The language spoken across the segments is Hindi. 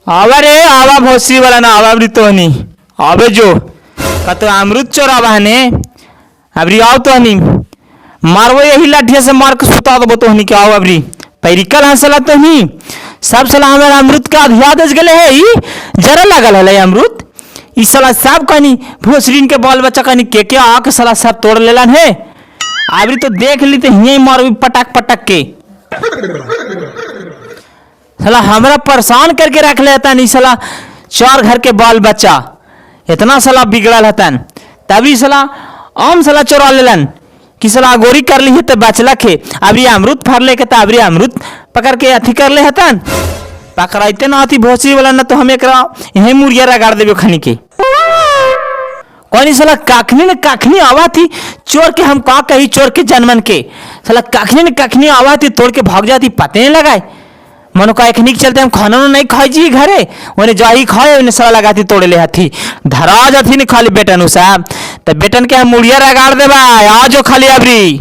आवा रे आवा भोसरी वाला ना आवा अबरी तो हनी आवे जो कतो अमृत चोरावा हने अबरी आओ तो हनी मारवो यही लाठिया से मार के सुता दो तो हनी के आओ अबरी पैरिकल हंसला तो हनी सब सला हमारा अमृत का अभियाद गले है ई जरा लगल है अमृत इस सला सब कनी भोसरीन के बाल बच्चा कनी के आके सला सब तोड़ लेलन है अबरी तो देख ली तो यही मारवी पटक पटक के सला हमरा परेशान करके रख लेता नहीं सला चार घर के बाल बच्चा इतना सला बिगड़ल हतन तभी सला आम सला चोरा लेलन कि सला गोरी कर ली है तो बचलक है अभी अमृत फर ले के अबरी अमृत पकड़ के अथी कर ले हतन पकड़ाइते ना आती भोसरी वाला ना तो हम एक यही मुरिया रगाड़ देवे खनी के कौन सला काखनी ने काखनी आवा थी चोर के हम का कही चोर के जनमन के सला काखनी ने काखनी आवा थी तोड़ के भाग जाती पते नहीं लगाए मनो का एक निक चलते हम खाना नहीं खाई जी घरे उन्हें जाही खाए उन्हें सला लगाती तोड़े ले हाथी धरा जाती नहीं खाली बेटन साहब तो बेटन के हम मुड़िया रगाड़ दे भाई आज खाली अबरी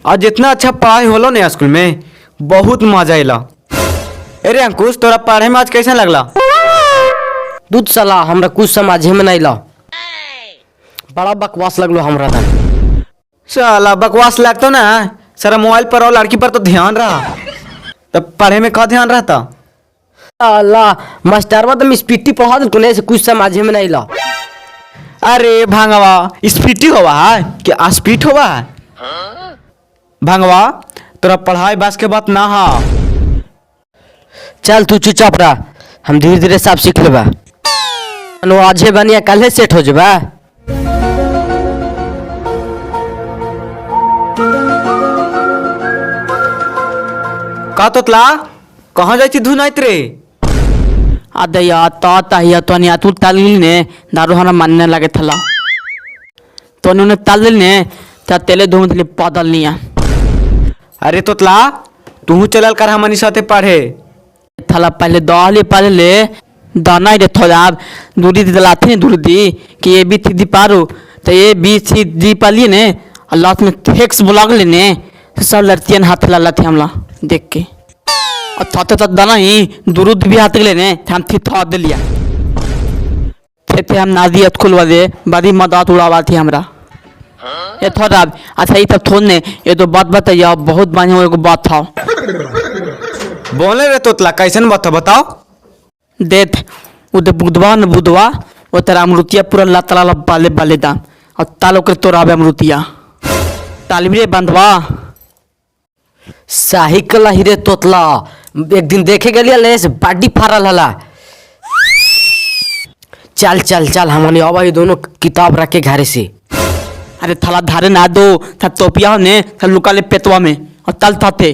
आज इतना अच्छा पढ़ाई होलो ने स्कूल में बहुत मजा आइला। अरे अंकुश तोरा पढ़े में आज कैसा लगला? दूध सला हमरा कुछ समझे में नहीं ला बड़ा बकवास लगलो हमरा था साला बकवास लगता ना सारा मोबाइल पर और लड़की पर तो ध्यान रहा तब पढ़े में का ध्यान रहता? अल्लाह मास्टरवा तो मिस पीटी पढ़ा दे तूने से कुछ समझे में नहीं ला। अरे भांगवा स्पीटी होवा है कि अस्पीट होवा है? भांगवा तोरा पढ़ाई बस के बात ना हा। चल तू चुपचाप रहा हम धीरे धीरे सब सीख लेबा आज बनिया कल सेट हो जाबा। का तोतला कहाँ जाई धुनाइत रे? अदया ताहिया तो नहीं तू तालिल ने दारू हमारा मानने लगे थला तो उन्होंने तालिल ने त्या तेले धूम पादल लिया। अरे तोतला तू चलल कर हमनी साथे पढ़े थला पहले दहले पहले दाना रे थोड़ा दूरी दी दलाती ने दूरी दी कि ये भी थी दी पारो तो ये भी थी दी पाली ने अल्लाह में थेक्स बुला लेने सब लड़तियां हाथ ला थे हमला देख के और थाते तक दाना ही दूरुद भी हाथ लेने हम थी था दे लिया थे हम नादियत खुलवा दे बड़ी मदद उड़ावा थी हमरा ये थोड़ा अच्छा ये तब थोड़ने ये तो बात बताइए बहुत बढ़िया एगो बात था बोले रे तोतला कैसन बात बताओ? देख उधर बुधवा वो तेरा अमृतिया पूरा लतला बाले बाले दाम और तालो के तोरा अमृतिया तालिबरे बंधवा शाही कला हिरे तोतला एक दिन देखे गलिया ले से बाडी फारल हला। चल चल चल हमने अब ये दोनों किताब रखे घरे से। अरे थला धारे ना दो था तोपिया ने था लुका ले पेटवा में और तल थाते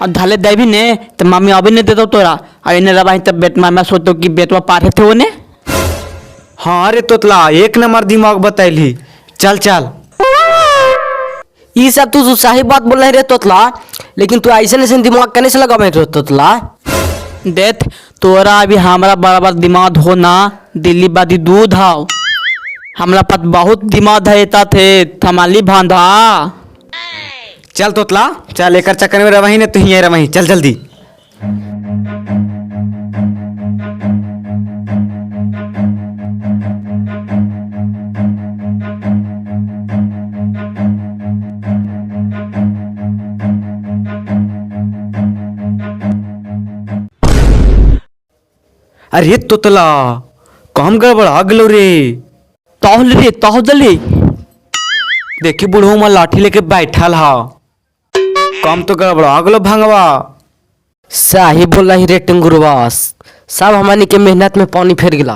और धाले दे भी ने तो मामी अभी ने दे दो तोरा और इन्हें रवाही तब बेट मामा सोचो कि बेटवा पारे थे वो ने। हाँ रे तोतला एक नंबर दिमाग बताइली चल चल। ये सब तू सही बात बोल रहे तोतला लेकिन तू ऐसे नहीं दिमाग करने से लगा मैं तोतला देख तोरा अभी हमारा बराबर दिमाग हो ना दिल्ली बादी दूध हाओ हमला पत बहुत दिमाग है थे थमाली भांधा। चल तोतला चल एक चक्कर में रवही ने तू ही रवही चल जल्दी। अरे तोतला काम गड़बड़ा गलो रे तहली देखी बुढ़ो में लाठी लेके बैठल हा काम तो गड़बड़ा गलो भांगवा। सही बोला ही रे टिंगुरवास सब हमारी के मेहनत में पानी फेर गिला।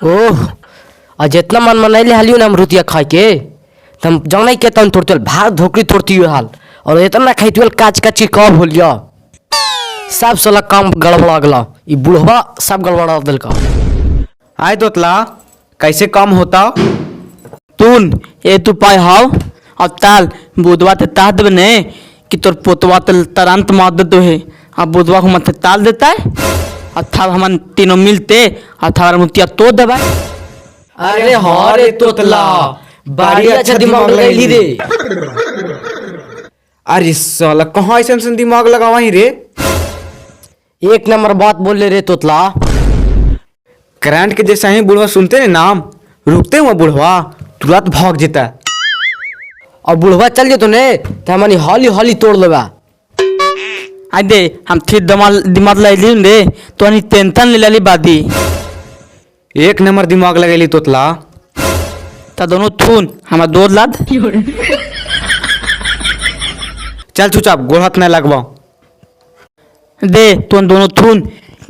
ओह और जितना मन मनाई ले हालियो ना अमृतिया खाए के तम जाना के तन तोड़ चल भाग धोकरी तोड़ती हुई हाल और इतना खाई काच का चिकाव हो लिया सब साला काम गड़बड़ा गला ये बुढ़वा सब गड़बड़ा दिल का। आए तोतला कैसे काम होता? तून ये तू पाए हाव और ताल बुधवा ते ताह देवे ने कि तोर पोतवा ते तरंत मार देते है अब बुधवा को मत ताल देता है और था हम तीनों मिलते और था मुतिया तो देवा। अरे हाँ रे तोतला बड़ी अच्छा दिमाग लगाई रे। अरे साला कहाँ ऐसा ऐसा दिमाग लगावा ही रे। एक नंबर बात बोल ले रे तोतला। करंट के जैसा ही बुढ़वा सुनते ने नाम रुकते हुआ बुढ़वा तुरंत भाग जेता। और बुढ़वा चल जेतो ने तो हमनी हौली हौली तोड़ लेबा। आई दे हम ठीक दिमाग लगे दे तो नहीं टेंशन ले ली बादी एक नंबर दिमाग लगेली तोतला। ता दोनों थून हमारा दो लाद चल चुपचाप गोड़ हाथ नहीं लगवाओ। दे तो दोनों थून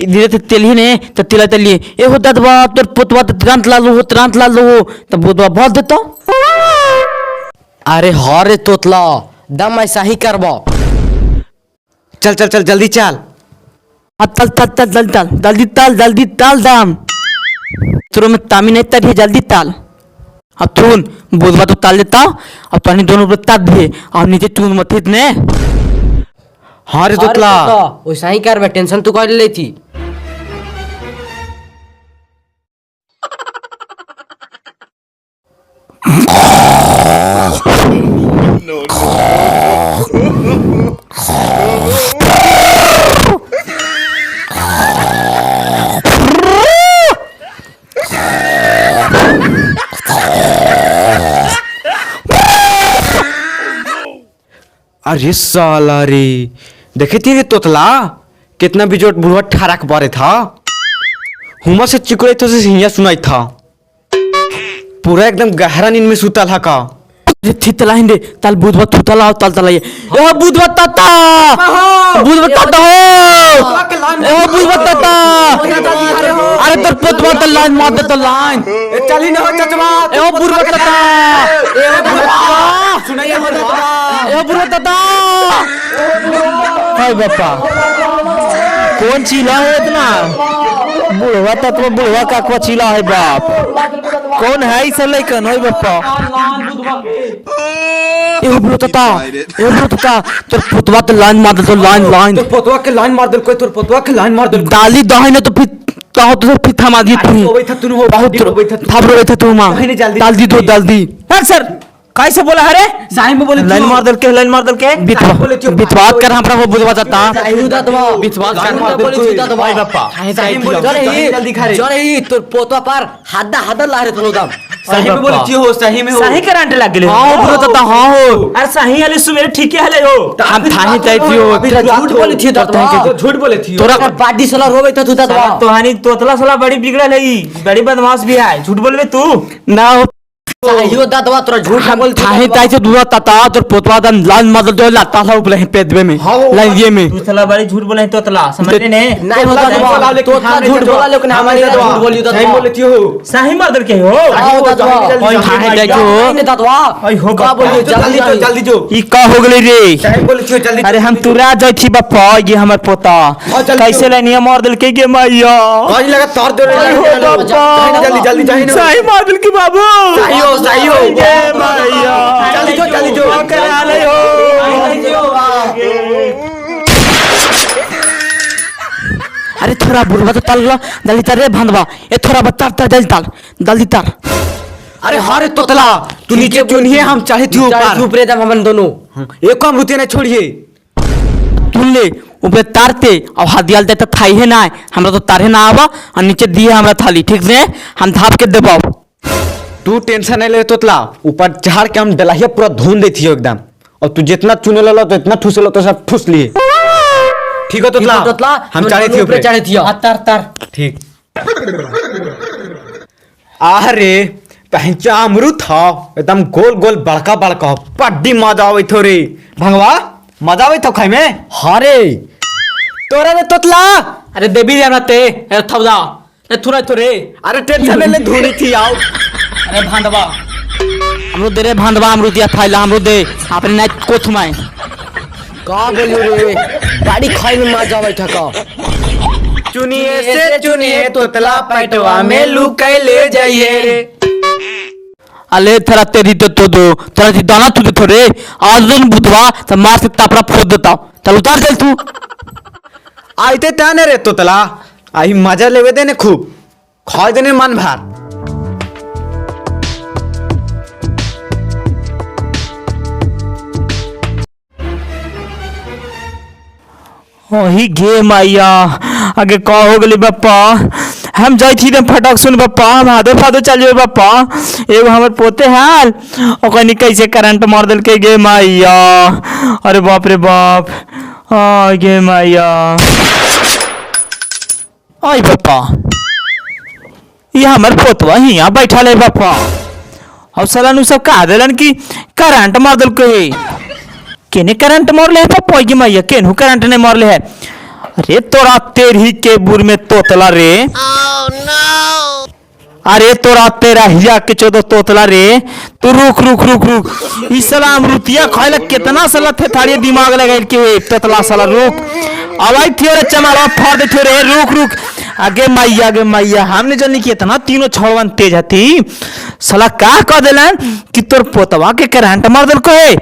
धीरे से तेल ही ने तो तिला तलिए ए हो ददवा तोर पुतवा तो तुरंत ला लो तो बुधवा बहुत देता। अरे हाँ रे तोतला दम ऐसा ही करबो। चल चल चल जल्दी चल। तल तल तल तल तल जल्दी तल दाम तुरो में तामी नहीं तल जल्दी तल। अब थून बुधवा तो ताल देता अब तो दोनों पर ताल दिए अब नीचे चून मत इतने। हाँ रे तोतला वैसा ही कर टेंशन तू कर ले थी। अरे साला रे देखे थी रे तोतला कितना बिजोट बुढ़वा ठहरा के बारे था। हुमा से चिकड़े तो से हिया सुनाई था पूरा एकदम गहरा नींद में सुतल हा का। रे थितला हिंदे ताल बुधवा थुतला और ताल तलाए ए बुधवा ताता बुधवा ताता हो ए बुधवा ताता अरे तोर पुतवा तो लाइन मार दे तो लाइन चली ना चचवा ए बुधवा ताता सुनाइए बुढ़वा ए बुधवा ताता हाय बापा कौन चिल्ला है इतना बुढ़वा तत्व बुढ़वा का को चिल्ला है बाप कौन है इस लइकन होय बापा ए बुढ़वा ताता तोर पुतवा तो लाइन मार दे तो लाइन तोर पोतवा के लाइन मार दल कोई तोर पोतवा के लाइन मार दल डाली दही ने तो फिर कहो तो फिर थमा दी तू होबै था तू हो बहुत होबै था थाप रो था तू मां कहीं नहीं जल्दी डाल दी दो डाल दी सर कैसे बोला है रे साईं में बोले लाइन मार दल के बितवात कर हमरा वो बुझवा जाता सही दतवा बितवात कर मार दल कोई भाई बापा साईं बोले जल्दी खा रे जरे ही तोर पोतवा पर हादा ला रे तनो दम सही में बोले जी हो सही में हो सही करंट लग गेले हां बुढ़वा ताता हां हो अरे सही वाले सुबह ठीक है ले हो हम थाही तैती हो झूठ बोले थी दतवा झूठ बोले थी तोरा बाडी सला रोवे था तू दतवा तोहानी तोतला साला बड़ी बिगड़ल है बड़ी बदमाश भी है झूठ बोलबे तू ना हो सही दतवा तोरा झूठ बोल थाही तैसे दूरा ताता तोर पोतवा दन लाइन मार दो लाता था ऊपर पेदवे में लाइन ये में तू साला बड़ी झूठ बोले तोतला समझ ले ने नहीं होता दतवा तोतला झूठ बोला लेकिन हमारे झूठ बोली सही दतवा बोले थी हो सही मार दल के हो आओ दतवा थाही तैसे नहीं दतवा ओए हो का बोलिए जल्दी जो ई का हो गेलै रे सही बोले थी जल्दी अरे हम तुरा जाई थी बापा ये हमर पोता जल्दी कैसे लेनिया मार दल के मैया आज लगा तार दे जल्दी जल्दी चाहिए सही मार दल के बाबू सही हो ये मैया जल्दी जो करा ले हो अरे थोड़ा बुढ़वा तो ताल जल्दी तार रे भंदवा ए थोड़ा बता जल्दी तार अरे हारे तोतला तू नीचे चुनिए हम चाहे थी ऊपर चुप रे दम हम दोनों एक कम रुते ना छोड़िए तुन ले ऊपर तारते और हाथ दियाल देता थाई है ना हमरा तो तारे ना आवा और नीचे दिए हमरा थाली ठीक से हम धाप के देबाओ तू टेंशन नहीं ले तोतला ऊपर चढ़ के हम डलाहिया पूरा धुन देती हो एकदम और तू जितना चुने लो तो इतना ठूसे लो तो सब ठूस लिए ठीक है तोतला हम चढ़े थी ऊपर चढ़े थी तार ठीक अरे पहचा अमरूद था एकदम गोल गोल बड़का बड़का बड्डी मजा आवे थो रे भंगवा मजा आवे थो खाई में हरे तोरा ने तोतला अरे देवी रे हमरा ते थौदा ने थोड़ा थोड़े अरे टेंशन ले धुनी थी आओ अरे भांदवा अमरूद दे रे भांदवा अमरूद या थाइला अमरूद दे आपने नाइट कोथ में का बोलियो रे गाड़ी खाई में मजा आवे था का चुनिए से चुनिए तोतला पैटवा में लुकाई ले जाइए रे अले तेरा तेरी तो दो तेरा जी दाना तू थोड़े आज दिन बुधवा तो मार से तापरा फोड़ देता चल उतार चल तू आइते ताने रे तोतला आई मजा लेवे देने खूब खाए देने मन भर वही गे मैया आगे का हो गली बापा। हम जाई थी फटक सुन बापा, हम हाथों फादो चल जाए बापा। एगो हमर पोते हाल ओकनी कैसे करंट मार दिल के गे मैया। अरे बाप रे बाप, हाँ गे मैया। आई बापा, ये हमर पोतवा हियाँ बैठा ले बापा। और साला नु सब कहा दिलन कि करंट मार दिल के। केने करंट मार ले है पापा की मैया, केनहू करंट नहीं मार ले है। अरे तोरा तेरी के बुर में तोतला रे। अरे तोरा तेरा हिया के 14 तोतला रे। तू रुक रुक रुक रुक, इस साला अमृतिया खाए कितना साला थे थाड़ी दिमाग लगा के तोतला साला रुक। अब आई थी रे चमारा फाड़ दे थे रे, रुक रुक। आगे मैया हमने जानी कि इतना तीनों छड़वन तेज हती। साला का कह दिलन कि तोर पोतवा के करंट मार दिल को है।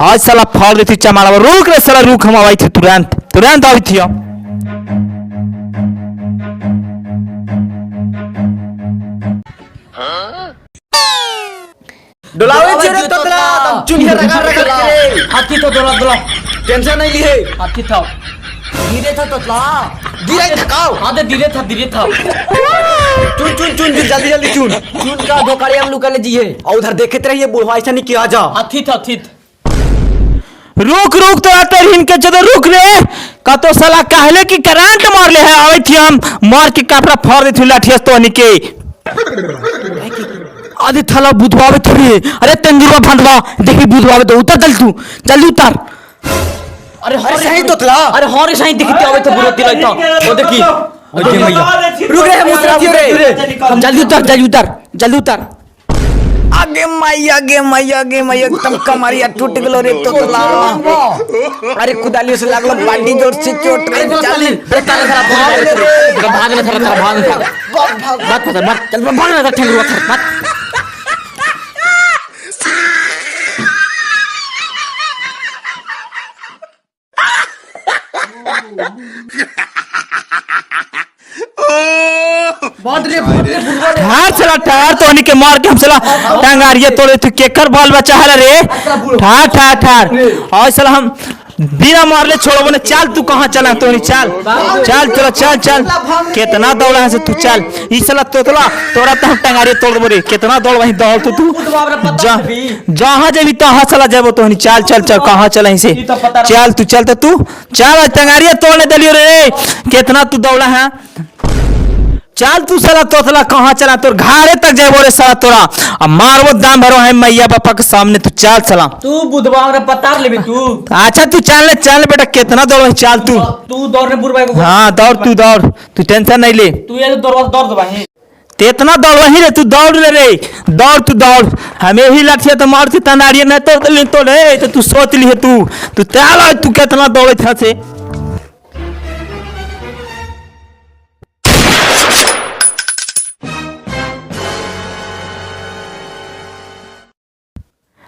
आज साला फाड़ देती चमारा। रुक रे साला रुक, हम आई थी तुरंत तुरंत आई थी। डोलावे चेरे तोतला तब चुनिया रगा रगा के हाथी तो दोला दोला टेंशन नहीं लिए। हाथी था, धीरे था तोतला, धीरे थकाओ। हाँ धीरे था चुन चुन चुन जल्दी जल्दी चुन। चून का धोखाड़ी हम लोग कर लीजिए। और उधर देखते रहिए बुढ़वा ऐसा नहीं किया जा। हाथी था थी रुक रुक तो आते इनके चलो रुक रे। का तो साला कहले कि करंट मार ले है। आवे थी हम मार के कपड़ा फाड़ दे थी लाठिया तो निके। आधे थला बुधवावे थोड़ी। अरे तंदूरवा भंडवा देखी बुधवावे तो उतर जल्दी, तू जल्दी उतर। अरे अरे सही तोतला। अरे हॉरे सही दिखते आवे तो बुरोती लगता। वो देखी ओके मैया रुक रे, मुसरा दियो रे। जल्दी उतर जल्दी उतर जल्दी उतर। आगे मैया एकदम कमरिया टूट गेलो रे तोतला। अरे कुदालियों से लागलो बाडी जोर से चोट रे। चल भागना था बात पता बात चल भागना था ठेंगुआ था बात। ठार चला ठार तो के मार के हम चला टंगारिए तोड़े तू केकर बाल बच्चा है रे। ठार ठार ठार और चला हम बिना मारले छोड़बो ने। चल तू कहाँ चला तो नहीं, चल चल चलो चल चल। कितना दौड़ा है से तू चल। ई साला तोतला तोरा तो हम टंगारिए तोड़ देबो रे। कितना दौड़ वहीं दौड़ तू जहाँ जेबी तहाँ चला जेबो तो नहीं। चल चल चल कहाँ चला ही से चल तू चल तो तू चल टंगारिए तोड़ने दलियो रे। कितना तू दौड़ा है। चल तू साला तोतला कहाँ चला, तोर घाड़े तक जाबो रे साला तोरा। अब मारबो दाम भरो है मैया बापा के सामने। तू चल चला, तू बुधवार रे पतार लेबी तू। अच्छा तू चल बेटा कितना दौड़ चल तू दौड़ रे बुरबाई को। हाँ दौड़ तू टेंशन नहीं ले। तू ये दौड़ दबाही तेतना दौड़ वही रे। तू दौड़ रे दौड़ तू दौड़। हमें ही लठिया तो मारती तनारिया नहीं तोड़ दिली तो रे। तो तू सोच ली है तू चल तू कितना दौड़े था से।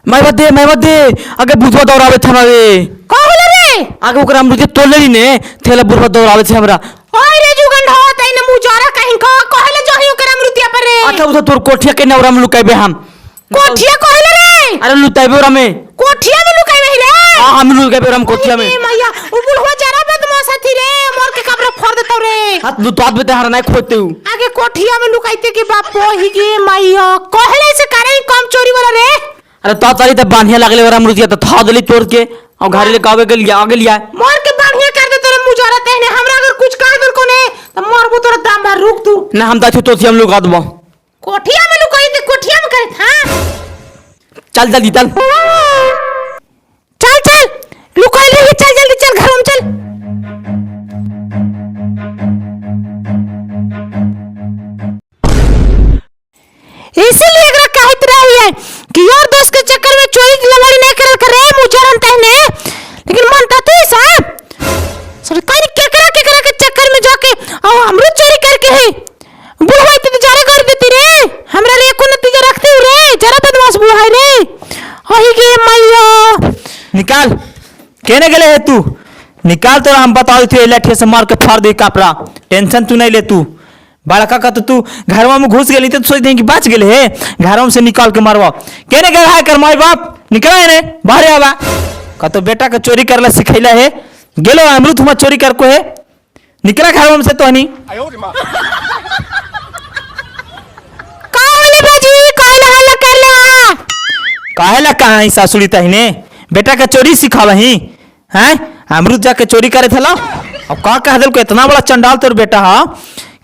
मैं बदे अगे बुधवा दौड़ावे थे हमारे। का होले रे? आगे ओकरा हम रुके तोड़ लेली ने थेला बुधवा दौड़ावे थे हमरा। ओए रे जुगंड हो तैने मुजारा कहीं का कहले जही ओकरा मृतिया पर रे। अच्छा उधर तोर कोठिया के नवरा में लुकाइबे हम। कोठिया कहले रे? अरे लुटाइबे ओरा में। कोठिया में लुकाई रही रे? हां हम लुकाइबे ओरा में कोठिया में। ए मैया ओ बुढ़वा जरा बदमाश थी रे, मोर के कब्र फोड़ देता रे। हाथ लुटात बे हरा नहीं खोते हूं। आगे कोठिया में लुकाईते के बाप ही गे मैया कहले से करे कम चोरी वाला रे। अरे ता तारी त बांधिया लागले ओरा मुर्तिया त था देली तोड़ के और घारी ले कावे के लिया आगे लिया। मोर के बढ़िया कर दे तोरे मुजारा तहने। हमरा अगर कुछ कह दल कोने त मारबो तोरा दाम भर। रुक तू ना हम दाछो तो हम लुका दबो। कोठिया में लुकाईते कोठिया में करे। हां चल जल्दी चल चल चल लुकाई ले। चल जल्दी चल घर में चल। इसीलिए अगर कहत रही है कि यार दोस्त के चक्कर में चोरी लवाड़ी नहीं करल करे मुजरन तहने। लेकिन मानता तू साहब सरकारी केकरा केकरा के चक्कर में जाके और हमरो चोरी करके है बुढ़वा इतने जरा कर देती रे। हमरा रे को नतीजा रखती रे। जरा बदमाश बुढ़ा है रे। होई गे मैया निकाल केने गेले है तू निकाल। तो हम बता देते लाठिया से मार के फाड़ दे कपड़ा। टेंशन तू नहीं ले। तू बड़का का तो तू घरवा में घुस गेली तो सोच दे कि बच गेले है। घरवा से निकाल के मारवा केने गए है कर माई बाप निकला है ने बाहर आवा का तो बेटा का चोरी करला सिखैला है। गेलो अमरूद हुआ चोरी कर को है निकला घर हमसे तो नहीं का होले बाजी कहला हल्ला कर ला काहेला कहाँ है सासुरी तहीने बेटा का चोरी सिखावही हैं अमरूद जाके चोरी करे थला अब का कह दिल को इतना बड़ा चंडाल तोर बेटा हा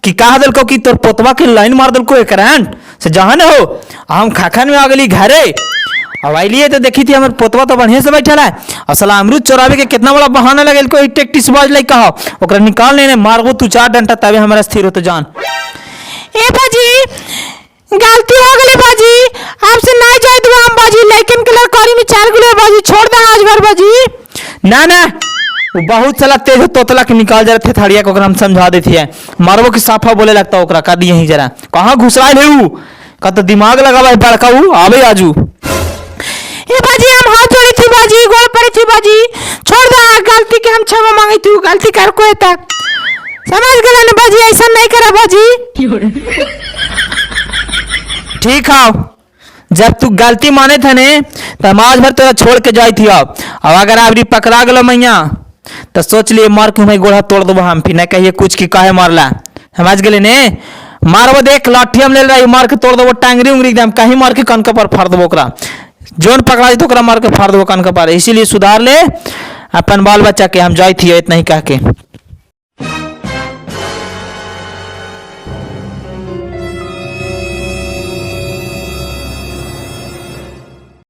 कि कह दिल को कि तोर पोतवा के लाइन मार दिल को एक करंट से जहां न हो हम खाखन में आ गली घरे अब आइलिए तो देखी थी हमारे पोतवा तो बढ़िया से बैठल है और साला अमरूद चोरावे के कितना बड़ा बहाना लगे को एक टेक्टिस बाज लाई कहा ओकरा निकाल लेने मारबो तू 4 डंटा तबे हमारा स्थिर हो तो जान ए बाजी गलती हो गई बाजी आपसे ना जाए दो हम बाजी लेकिन कलर करी में 4 गुले बाजी छोड़ दे आज भर बाजी ना ना वो बहुत साला तेज तोतला के निकाल जा रहे थे थाड़िया को ओकरा हम समझा देती है मारबो की साफा बोले लगता ओकरा का दी यहीं जरा कहाँ घुसराए है ऊ का तो दिमाग लगा भाई बड़का ऊ आवे आजू ए बाजी हम हाथ जोड़ी थी बाजी गोड़ पड़ी थी बाजी छोड़ दे गलती के हम क्षमा मांगी थी गलती कर को था समझ गए ना बाजी ऐसा नहीं करा बाजी ठीक है जब तू गलती माने थे ने तो हम आज भर तोरा छोड़ के जाई थी अब अगर अबरी पकड़ा गलो मैया तो सोच लिए मार के मैं गोड़ा तोड़ दो हम फिर न कहिए कुछ की काहे मारला समझ गए ने मारबो देख लाठी हम ले रही मार के तोड़ दो टांगरी उंगरी एकदम कहीं मार के कनक पर फाड़ दो ओकरा जोन पकड़ा तो ओकरा मार के फाड़ दो कनक पर इसीलिए सुधार ले अपन बाल बच्चा के हम जाई थी इतना ही कह के